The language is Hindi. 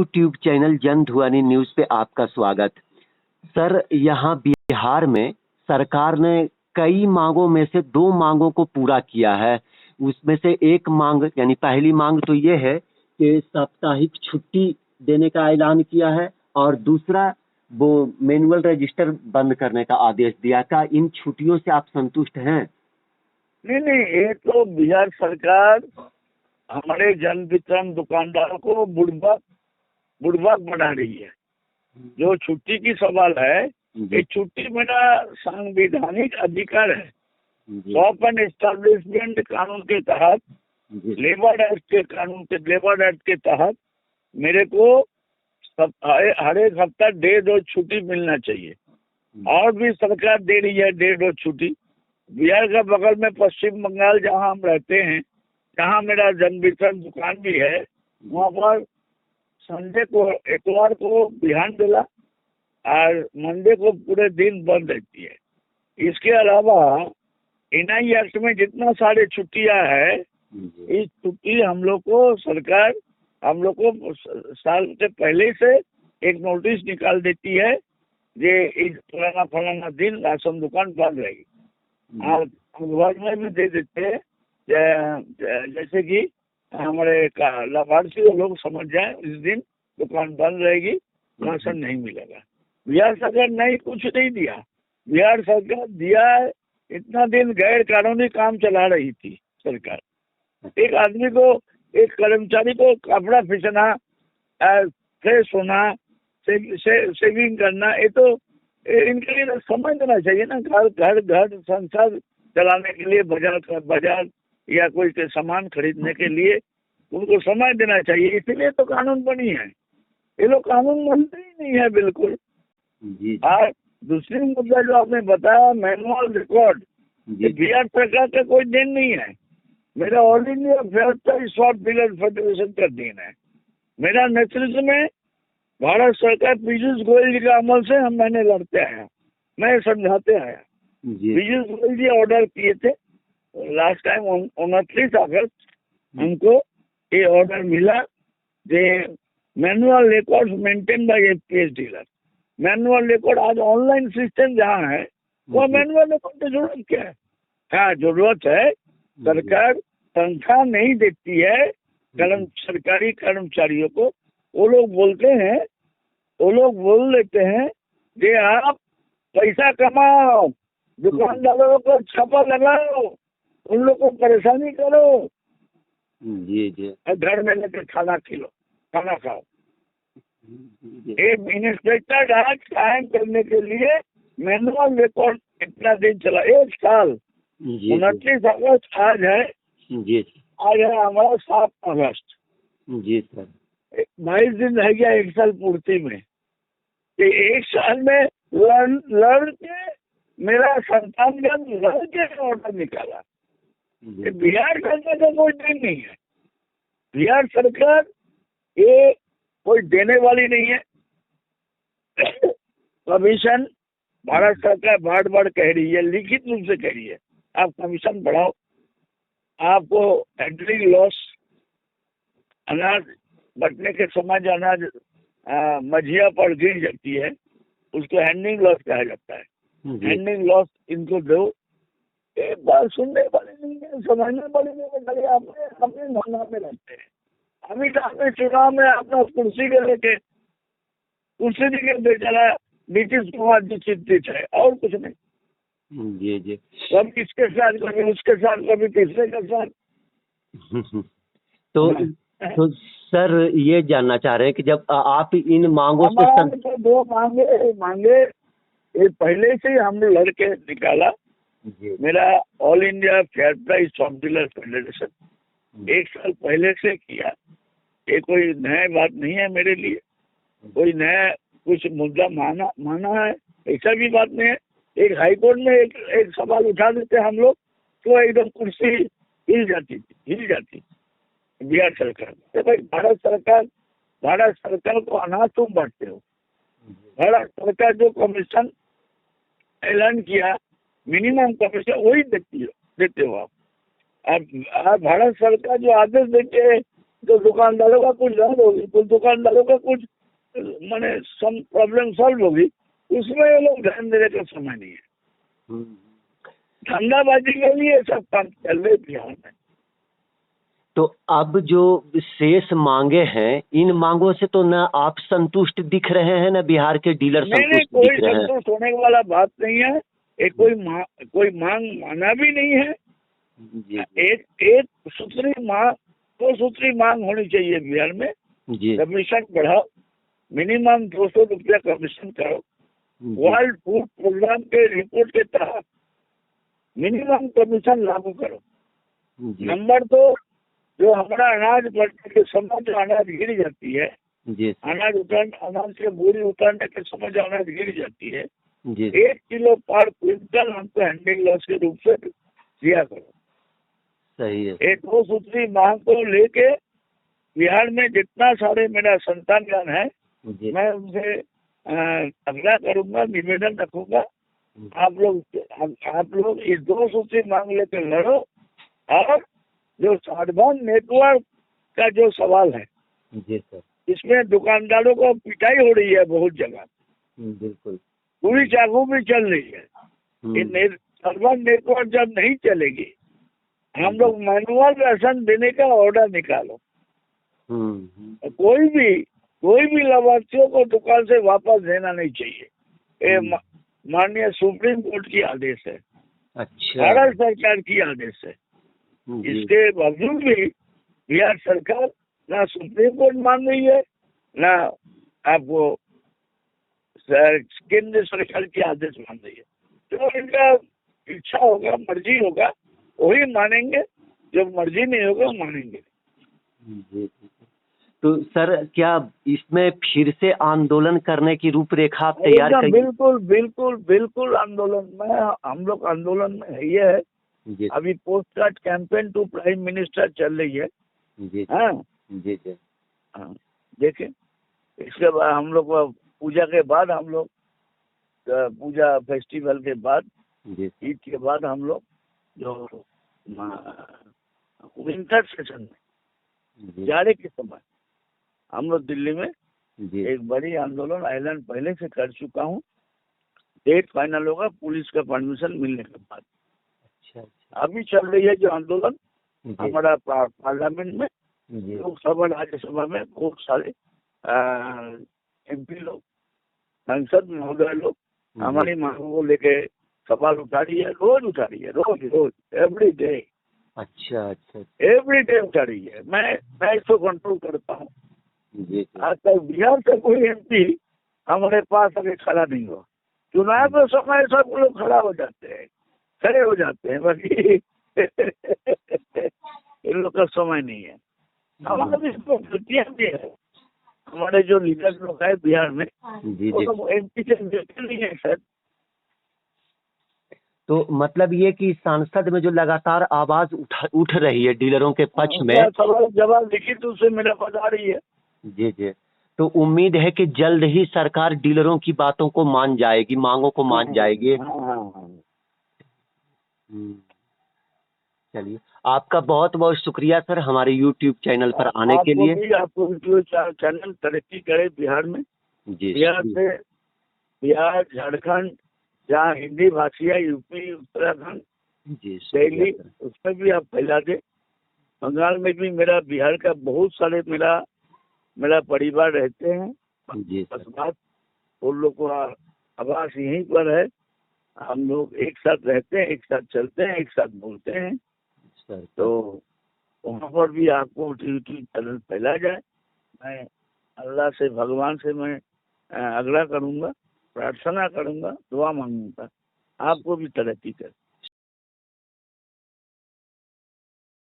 यूट्यूब चैनल जन ध्वनि न्यूज पे आपका स्वागत। सर, यहाँ बिहार में सरकार ने कई मांगों में से 2 मांगों को पूरा किया है। उसमें से एक मांग यानी पहली मांग तो ये है कि साप्ताहिक छुट्टी देने का ऐलान किया है और दूसरा वो मैनुअल रजिस्टर बंद करने का आदेश दिया। क्या इन छुट्टियों से आप संतुष्ट हैं? नहीं, ये तो बिहार सरकार हमारे जन वितरण दुकानदारों को बुड़बक बना रही है। जो छुट्टी की सवाल है, ये छुट्टी मेरा संवैधानिक अधिकार है। शॉप एंड एस्टेब्लिशमेंट कानून के तहत, लेबर एक्ट के तहत मेरे को हर एक हफ्ता 1.5 रोज छुट्टी मिलना चाहिए। और भी सरकार दे रही है 1.5 रोज छुट्टी। बिहार का बगल में पश्चिम बंगाल जहाँ हम रहते हैं, जहाँ मेरा जन वितरण दुकान भी है, वहाँ पर संडे को, इतवार को बिहान बेला और मंडे को पूरे दिन बंद रहती है। इसके अलावा एनआई एक्ट में जितना सारे छुट्टियां है, इस छुट्टी हम लोग को सरकार साल से पहले से एक नोटिस निकाल देती है जे इस फलाना दिन राशन दुकान बंद रहेगी। और अखबार में भी दे देते हैं, जैसे कि हमारे लाभार्थी लोग समझ जाए इस दिन दुकान बंद रहेगी, राशन नहीं मिलेगा। बिहार सरकार नहीं, कुछ नहीं दिया। बिहार सरकार दिया है, इतना दिन गैर कानूनी काम चला रही थी सरकार। एक आदमी को, एक कर्मचारी को कपड़ा फिसना, फ्रेश होना, सेविंग करना, ये तो इनके लिए समय देना चाहिए ना। घर संसार चलाने के लिए, बाजार या कोई सामान खरीदने के लिए उनको समय देना चाहिए। इसीलिए तो कानून बनी है। ये लोग कानून मानते ही नहीं है बिल्कुल। और दूसरी मुद्दा जो आपने बताया, मैनुअल रिकॉर्ड, बिहार सरकार का कोई देन नहीं है। मेरा all India fair shop dealer federation का देन है। मेरा नेतृत्व में भारत सरकार पीयूष गोयल जी के अमल से मैंने लड़ते आया, मैं समझाते आया। पीयूष गोयल जी ऑर्डर किए थे लास्ट टाइम 29 अगस्त, हमको ये ऑर्डर मिला जे manual record maintain by FPS dealer. Manual record आज ऑनलाइन सिस्टम जहाँ है, वो मैनुअल रिकॉर्ड की जरूरत क्या है? हाँ, जरूरत है। सरकार तनख्वाह नहीं देती है सरकारी कर्मचारियों को। वो लोग बोल लेते हैं कि आप पैसा कमाओ, दुकानदारों को छापा लगाओ, उन लोग को परेशानी करो, घर में लेकर खाना खाओ। एक इंस्पेक्टर आज कायम करने के लिए मैनुअल रिकॉर्ड कितना दिन चला? 1 साल। 29 अगस्त आज है। आज है हमारा 7 अगस्त। जी सर, 22 दिन रह गया 1 साल पूर्ति में। 1 साल में लड़ के मेरा संतानगण लड़ के ऑर्डर निकाला। बिहार सरकार का कोई दिन नहीं है। बिहार सरकार ये कोई देने वाली नहीं है। कमीशन भारत सरकार बार कह रही है, लिखित रूप से कह रही है, आप कमीशन बढ़ाओ। आपको हैंडलिंग लॉस, अनाज बटने के समय जो अनाज मझिया पर गिर जाती है, उसको हैंडलिंग लॉस कहा जाता है। हैंडलिंग लॉस इनको दो। एक बात सुनने वाले नहीं है, समझने वाले नहीं है। अपने धंधा में रहते हैं। अमित आपने चुनाव में अपना कुर्सी के बेचारा नीतीश कुमार जी चिंतित है, और कुछ नहीं। कभी इसके साथ, कभी उसके साथ, कभी तीसरे के साथ। तो सर, ये जानना चाह रहे हैं कि जब आप इन मांगों से तो 2 मांगे ये पहले से ही हमने लड़के निकाला। मेरा all India fair price shop dealer federation 1 साल पहले से किया। ये कोई नया बात नहीं है मेरे लिए। कोई नया कुछ मुद्दा माना है, ऐसा भी बात नहीं है। एक हाईकोर्ट में एक सवाल उठा देते हम लोग तो एकदम कुर्सी हिल जाती बिहार सरकार। तो भाई, भारत सरकार को अनाज तुम बांटते हो। भारत सरकार जो कमीशन ऐलान किया, मिनिमम कमीशन वही देते हो आप। भारत सरकार जो आदेश देते तो दुकानदारों का कुछ हल होगी, कुछ दुकानदारों का कुछ माने सम प्रॉब्लम सॉल्व होगी, उसमें ये लोग ध्यान देने का समय नहीं है। धंधाबाजी के लिए सब काम चल रहे बिहार में। तो अब जो शेष मांगे हैं, इन मांगों से तो न आप संतुष्ट दिख रहे हैं, न बिहार के डीलर नहीं, संतुष्ट कोई दिख रहे हैं। संतुष्ट होने वाला बात नहीं है। एक कोई मांग माना भी नहीं है। जी एक सूत्री मांग, 2 सूत्री मांग होनी चाहिए बिहार में। जी कमीशन बढ़ाओ, मिनिमम 200 रुपया कमीशन करो। वर्ल्ड फूड प्रोग्राम के रिपोर्ट के तहत मिनिमम कमीशन लागू करो। जी नंबर 2, जो हमारा अनाज बढ़ने के समय जो अनाज गिर जाती है, जी अनाज के बोरी उतारने के समय जो अनाज गिर जाती है, जी 1 किलो पर क्विंटल हमको हैंडलिंग लॉस के रूप से दिया करो। सही है। एक 2 सूत्री मांग को लेके बिहार में जितना सारे मेरा संतानगण है, जी मैं उनसे आग्रह करूंगा, निवेदन रखूंगा, आप लोग इस 2 सूत्री मांग लेकर लड़ो। और जो साधवान नेटवर्क का जो सवाल है, जी सर, इसमें दुकानदारों को पिटाई हो रही है बहुत जगह, बिल्कुल। पूरी चाकू भी चल रही है। ये साधवान नेटवर्क जब नहीं चलेगी, हम लोग मैनुअल राशन देने का ऑर्डर निकालो। कोई भी लाभार्थियों को दुकान से वापस देना नहीं चाहिए। ये माननीय सुप्रीम कोर्ट की आदेश है, अच्छा। भारत सरकार की आदेश है। इसके बावजूद भी बिहार सरकार ना सुप्रीम कोर्ट मान रही है, ना आपको केंद्र सरकार की आदेश मान रही है। तो इनका इच्छा होगा, मर्जी होगा, वही मानेंगे, जब मर्जी नहीं होगा मानेंगे। जी। तो सर, क्या इसमें फिर से आंदोलन करने की रूपरेखा आप तैयार करेंगे? बिल्कुल बिल्कुल बिल्कुल आंदोलन में, हम लोग आंदोलन में है। ये है अभी post card campaign to prime minister चल रही है। जी हाँ जी जी हाँ, देखें, इसके बाद हम लोग पूजा के बाद, हम लोग पूजा फेस्टिवल के बाद, ईद के बाद हम लोग जो विंटर सेशन में, जाड़े के समय, हम लोग दिल्ली में एक बड़ी आंदोलन ऐलान पहले से कर चुका हूँ। डेट फाइनल होगा पुलिस का परमिशन मिलने के बाद। अच्छा। अभी चल रही है जो आंदोलन हमारा पार्लियामेंट में, लोकसभा राज्यसभा में बहुत सारे MP लोग, सांसद महोदय लोग हमारी मांगों को लेके सवाल उठा रही है, रोज एवरी डे। अच्छा, एवरी डे उठा रही है। मैं इसको कंट्रोल करता हूँ। आज तक बिहार से कोई MP हमारे पास अभी खड़ा नहीं हुआ। चुनाव के समय सब लोग खड़े हो जाते हैं, बाकी इन लोग का समय नहीं है। हमारे भी छुट्टियाँ भी है। हमारे जो लीडर लोग है बिहार में, वो लोग MP से मिलते नहीं है सर। तो मतलब ये कि सांसद में जो लगातार आवाज उठ रही है डीलरों के पक्ष में, सवाल जवाब लिखित रूप से मेरा बता रही है। जी। तो उम्मीद है कि जल्द ही सरकार डीलरों की बातों को मान जाएगी, मांगों को मान जाएगी। चलिए, आपका बहुत बहुत शुक्रिया सर, हमारे YouTube चैनल पर आने के लिए। आपको वीडियो चैनल तरक्की करे बिहार में। बिहार, झारखंड, जहाँ हिंदी भाषी है, यूपी, उत्तराखंड, दिल्ली, उसमें भी आप फैला दे। बंगाल में भी बिहार का बहुत सारे मेरा परिवार रहते हैं। बस बात उन लोग को आवास यहीं पर है। हम लोग एक साथ रहते हैं, एक साथ चलते हैं, एक साथ बोलते हैं। तो वहाँ पर भी आपको यूट्यूब चैनल फैला जाए। मैं अल्लाह से, भगवान से मैं आग्रह करूँगा, प्रार्थना करूँगा, दुआ मांगूंगा, आपको भी तरक्की करे।